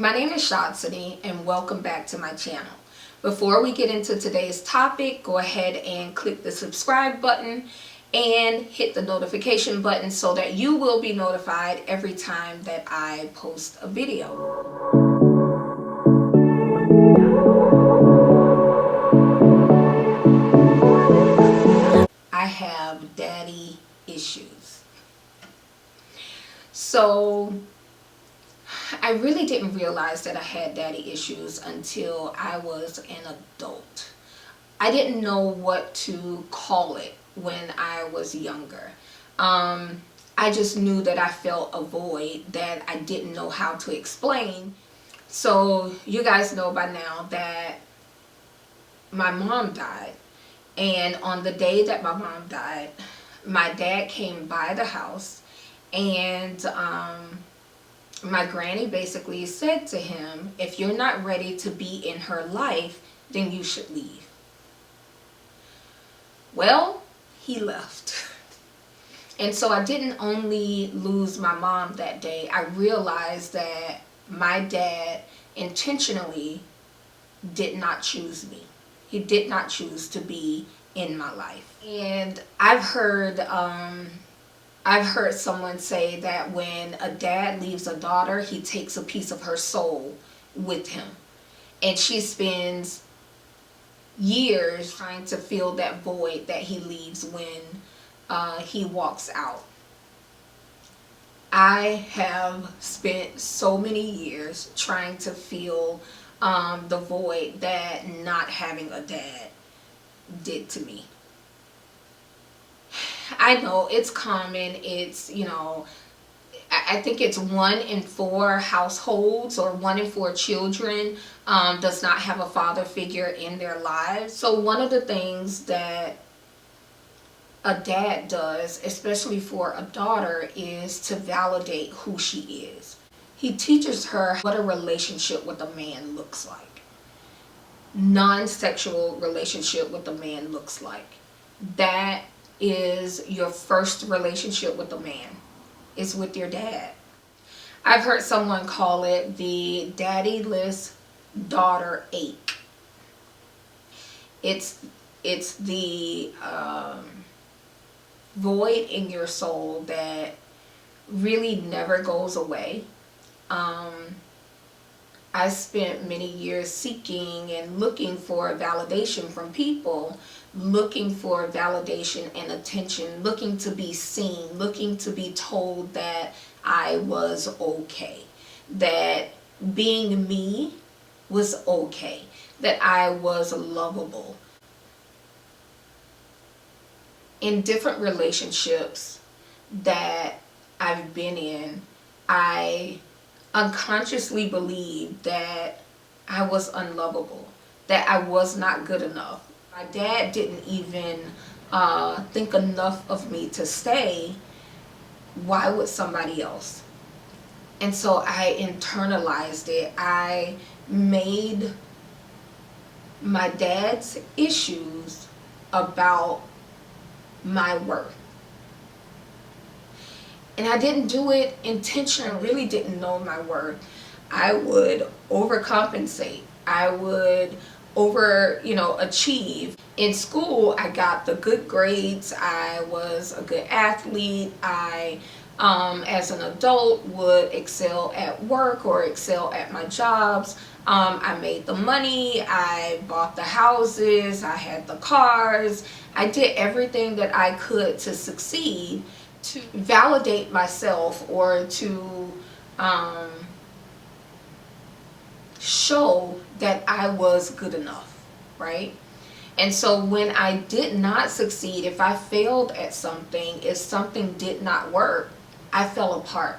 My name is Shadsani and welcome back to my channel. Before we get into today's topic, go ahead and click the subscribe button and hit the notification button so that you will be notified every time that I post a video. I have daddy issues. So I really didn't realize that I had daddy issues until I was an adult. I didn't know what to call it when I was younger. I just knew that I felt a void that I didn't know how to explain. So you guys know by now that my mom died. And on the day that my mom died, my dad came by the house and my granny basically said to him, if you're not ready to be in her life, then you should leave. Well, he left. And so I didn't only lose my mom that day, I realized that my dad intentionally did not choose me. He did not choose to be in my life. And I've heard someone say that when a dad leaves a daughter, he takes a piece of her soul with him. And she spends years trying to fill that void that he leaves when he walks out. I have spent so many years trying to fill the void that not having a dad did to me. I know it's common, it's, I think it's 1 in 4 households or 1 in 4 children does not have a father figure in their lives. So one of the things that a dad does, especially for a daughter, is to validate who she is. He teaches her what a relationship with a man looks like. Non-sexual relationship with a man looks like. That is your first relationship with a man. It's with your dad. I've heard someone call it the daddyless daughter ache. It's the void in your soul that really never goes away. I spent many years seeking and looking for validation from people, looking for validation and attention, looking to be seen, looking to be told that I was okay, that being me was okay, that I was lovable. In different relationships that I've been in, I unconsciously believed that I was unlovable, that I was not good enough. My dad didn't even think enough of me to stay. Why would somebody else? And so I internalized it. I made my dad's issues about my worth. And I didn't do it intentionally. I really didn't know my worth. I would overcompensate. I would achieve. In school, I got the good grades. I was a good athlete. I, as an adult, would excel at work or excel at my jobs. I made the money. I bought the houses. I had the cars. I did everything that I could to succeed, to validate myself or to show that I was good enough, right? And so when I did not succeed, if I failed at something, if something did not work, I fell apart,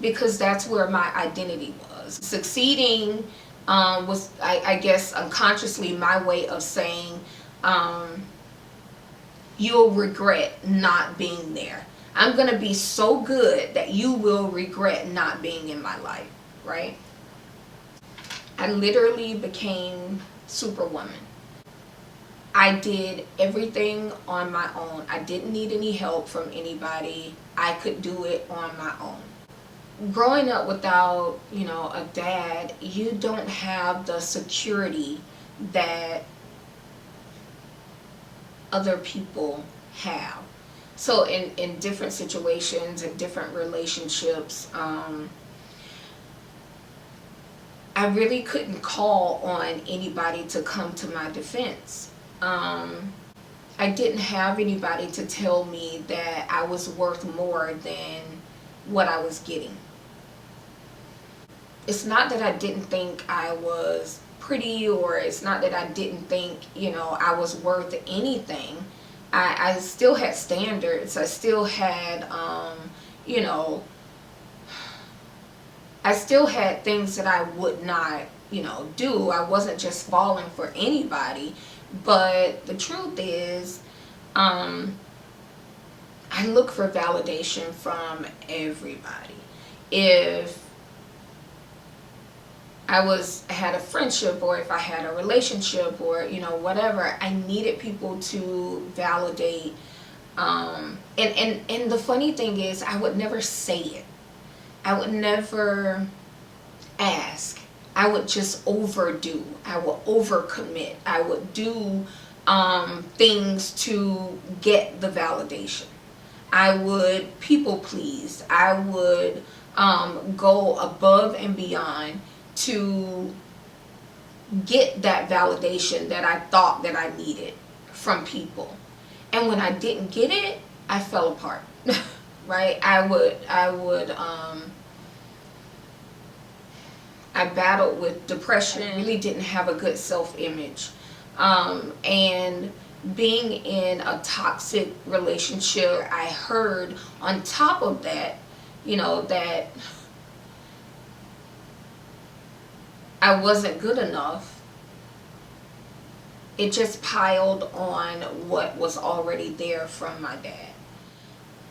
because that's where my identity was. Succeeding was, I guess, unconsciously my way of saying, you'll regret not being there. I'm going to be so good that you will regret not being in my life, right? I literally became Superwoman. I did everything on my own. I didn't need any help from anybody. I could do it on my own. growing up without, a dad, you don't have the security that other people have. So in different situations, in different relationships, I really couldn't call on anybody to come to my defense. I didn't have anybody to tell me that I was worth more than what I was getting. It's not that I didn't think I was pretty, or it's not that I didn't think, I was worth anything. I still had standards. I still had, you know, I still had things that I would not, do. I wasn't just falling for anybody. But the truth is, I look for validation from everybody. If I had a friendship, or if I had a relationship, or whatever, I needed people to validate. And the funny thing is, I would never say it. I would never ask. I would just overdo. I would overcommit. I would do things to get the validation. I would people please. I would go above and beyond to get that validation that I thought that I needed from people. And when I didn't get it, I fell apart. Right? I battled with depression. I really didn't have a good self-image. And being in a toxic relationship, I heard on top of that, that I wasn't good enough. It just piled on what was already there from my dad.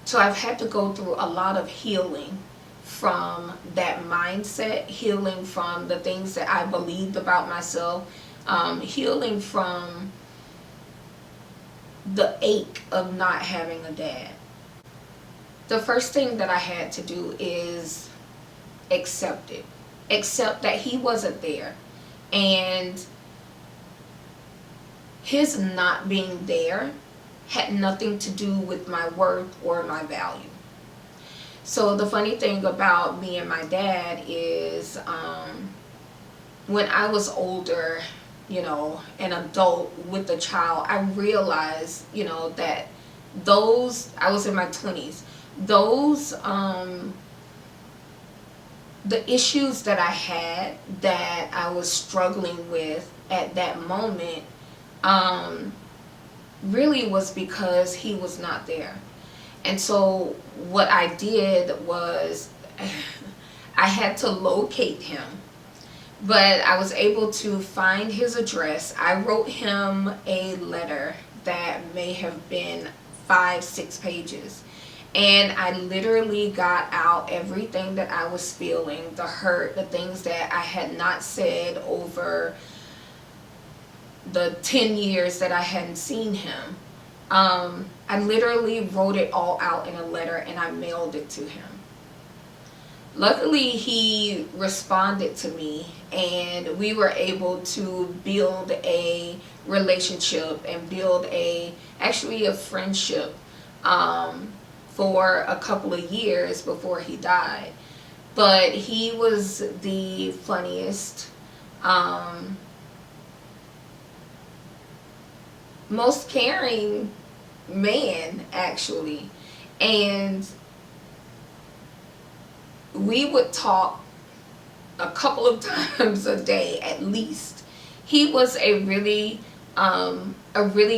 So I've had to go through a lot of healing from that mindset, healing from the things that I believed about myself, healing from the ache of not having a dad. The first thing that I had to do is accept it. Accept that he wasn't there. And his not being there had nothing to do with my worth or my value. So the funny thing about me and my dad is, when I was older, an adult with a child, I realized, that I was in my 20s, the issues that I had, that I was struggling with at that moment, really was because he was not there. And so what I did was I had to locate him. But I was able to find his address. I wrote him a letter that may have been 5-6 pages. And I literally got out everything that I was feeling, the hurt, the things that I had not said over the 10 years that I hadn't seen him. I literally wrote it all out in a letter and I mailed it to him. Luckily, he responded to me and we were able to build a relationship and build actually a friendship for a couple of years before he died. But he was the funniest, most caring man, actually. And we would talk a couple of times a day at least. He was a really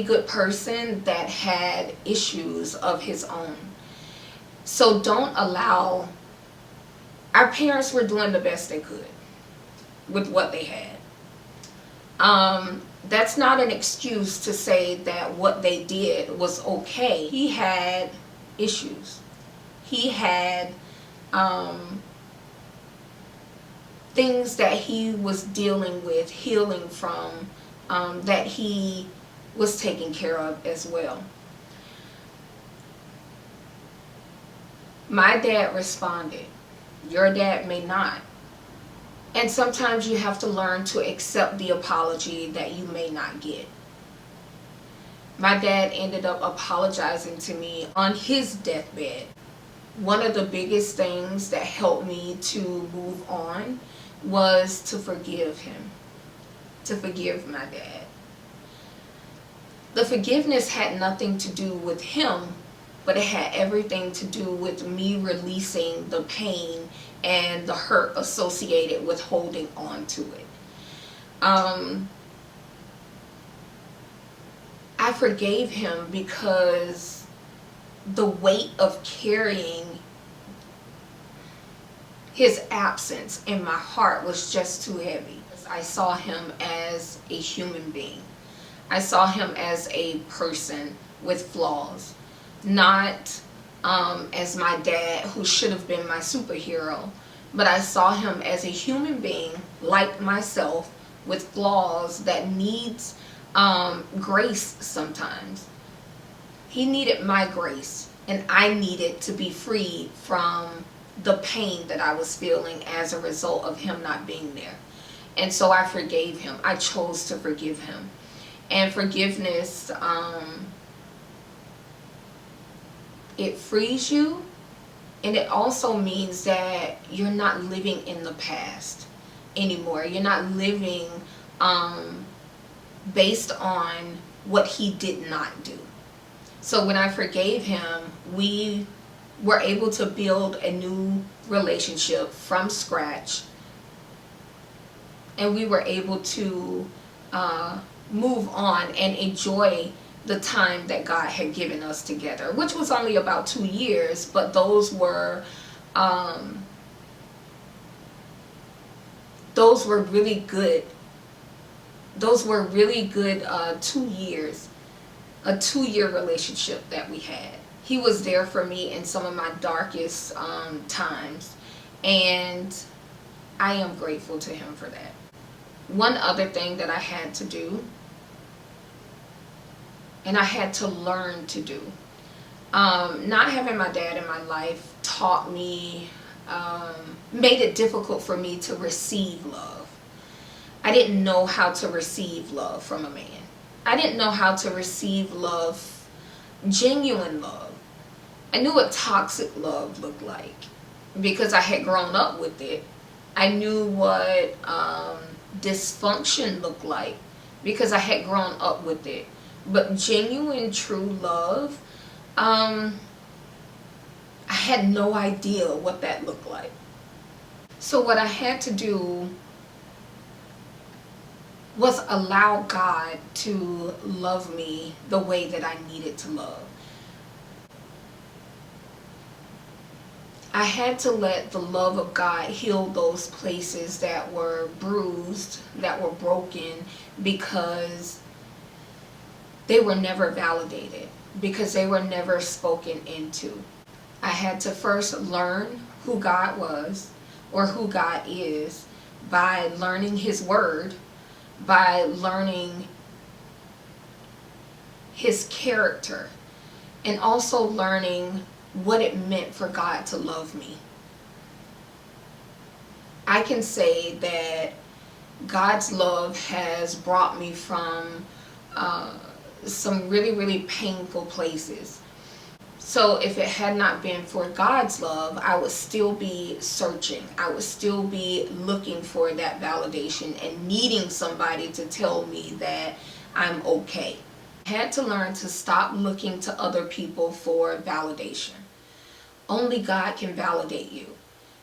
good person that had issues of his own. So don't allow, our parents were doing the best they could with what they had. That's not an excuse to say that what they did was okay. He had issues. He had things that he was dealing with, healing from, that he was taking care of as well. My dad responded. Your dad may not. And sometimes you have to learn to accept the apology that you may not get. My dad ended up apologizing to me on his deathbed. One of the biggest things that helped me to move on was to forgive him, to forgive my dad. The forgiveness had nothing to do with him, but it had everything to do with me releasing the pain and the hurt associated with holding on to it. I forgave him because the weight of carrying his absence in my heart was just too heavy. I saw him as a human being. I saw him as a person with flaws, not as my dad who should have been my superhero, but I saw him as a human being like myself with flaws that needs grace sometimes. He needed my grace, and I needed to be free from the pain that I was feeling as a result of him not being there. And so I forgave him. I chose to forgive him. And forgiveness, it frees you, and it also means that you're not living in the past anymore. You're not living based on what he did not do. So when I forgave him, we were able to build a new relationship from scratch, and we were able to move on and enjoy the time that God had given us together, which was only about 2 years, but those were really good. Those were really good 2 years, a 2-year relationship that we had. He was there for me in some of my darkest times, and I am grateful to him for that. One other thing that I had to do, and I had to learn to do, not having my dad in my life taught me, made it difficult for me to receive love. I didn't know how to receive love from a man. I didn't know how to receive love, genuine love. I knew what toxic love looked like because I had grown up with it. I knew what dysfunction looked like because I had grown up with it. But genuine, true love, I had no idea what that looked like. So what I had to do was allow God to love me the way that I needed to love. I had to let the love of God heal those places that were bruised, that were broken, because they were never validated, because they were never spoken into. I had to first learn who God was, or who God is, by learning His Word, by learning His character, and also learning what it meant for God to love me. I can say that God's love has brought me from some really, really painful places. So if it had not been for God's love, I would still be searching. I would still be looking for that validation and needing somebody to tell me that I'm okay. I had to learn to stop looking to other people for validation. Only God can validate you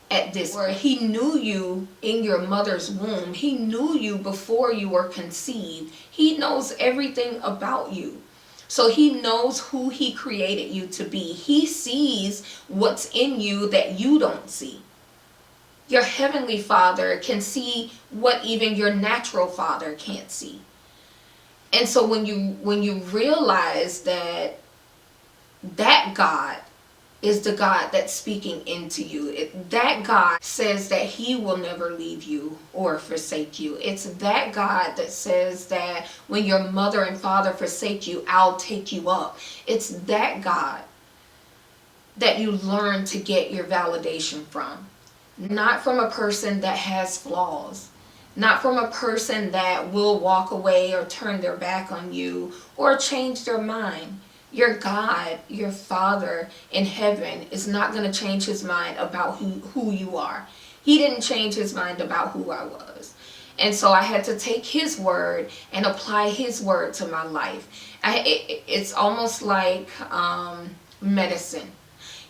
at this. Where He knew you in your mother's womb. He knew you before you were conceived. He knows everything about you. So He knows who He created you to be. He sees what's in you that you don't see. Your heavenly Father can see what even your natural father can't see. And so when you realize that God is the God that's speaking into you. That God says that He will never leave you or forsake you. It's that God that says that when your mother and father forsake you, I'll take you up. It's that God that you learn to get your validation from. not from a person that has flaws, not from a person that will walk away or turn their back on you or change their mind. Your God, your Father in heaven, is not going to change his mind about who you are. He didn't change his mind about who I was. And so I had to take his word and apply his word to my life. It's almost like medicine.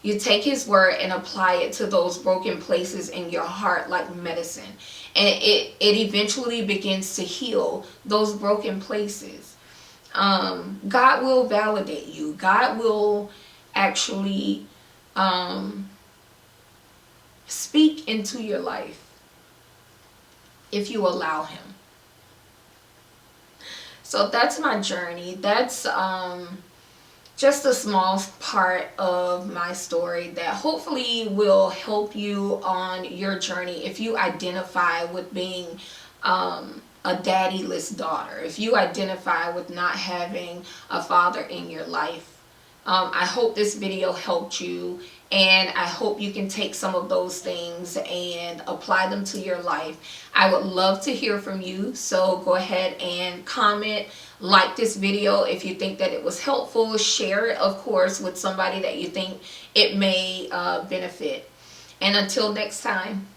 You take his word and apply it to those broken places in your heart like medicine. And it eventually begins to heal those broken places. God will validate you. God will actually speak into your life if you allow him. So that's my journey. That's just a small part of my story that hopefully will help you on your journey if you identify with being a daddyless daughter, if you identify with not having a father in your life. I hope this video helped you, and I hope you can take some of those things and apply them to your life. I would love to hear from you, so go ahead and comment, like this video if you think that it was helpful. Share it, of course, with somebody that you think it may benefit. And until next time.